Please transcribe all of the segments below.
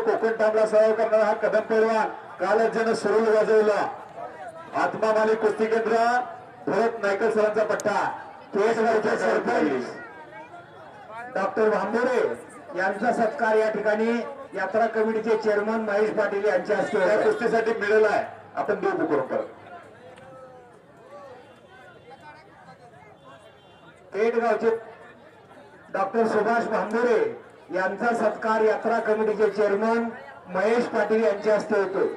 कोकण टामला सराव करणारा हा कदम पैलवान कालच ज्यानं सुरूल वाजवला. आत्मा मालिक कुस्ती केंद्र भरत नायकर सरांचा पट्टा. केसगावचे सरपंच डॉक्टर भांबोरे यांचा सत्कार या ठिकाणी यात्रा कमिटीचे चेअरमन महेश पाटील यांच्या हस्ते या कुस्तीसाठी मिळाला आहे. आपण देऊ करून परत पेठगावचे डॉक्टर सुभाष भांबोरे यांचा सत्कार यात्रा कमिटीचे चेअरमन महेश पाटील यांच्या हस्ते होतो.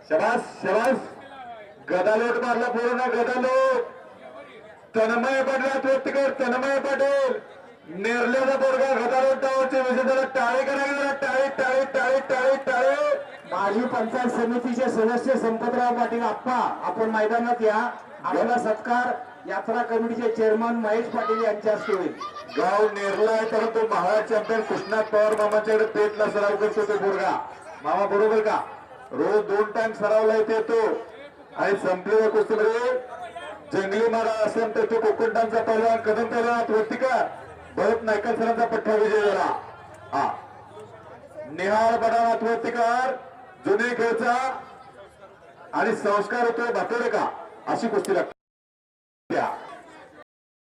शबास शबास. गदालोट मारला पूर्ण गदालोट. तन्मय पडला तोतकर तन्मय पाटील नेरल्याचा पोरगा गदालोट डावाचे विजेत्याला टाळे करायला टाळे टाळे टाळे टाळे टाळे. माजी पंचायत समितीचे सदस्य संपतराव पाटील आप्पा आपण मैदानात या. आपला सत्कार यात्रा कमिटीचे चेअरमन महेश पाटील यांच्या हस्ते होईल. गाव नेरला आहे परंतु महाराज चॅम्पियन कृष्णा पवार मामाच्याकडे पेटला सराव करतो तो पोरगा. मामा बरोबर का? रोज 2 टाइम सरावला येतो आणि संपलेल्या कुस्तीमध्ये जंगली मारा असेल तर तो कोकणटांचा पहिलवान कदम पैलवान वरतीकर भरत नायकर सरांचा पट्टा विजय झाला. हा निहाळ बडानाथ वरतीकर जुने खेळचा आणि संस्कार होतोय भातोडे का अशी कुस्ती लागते.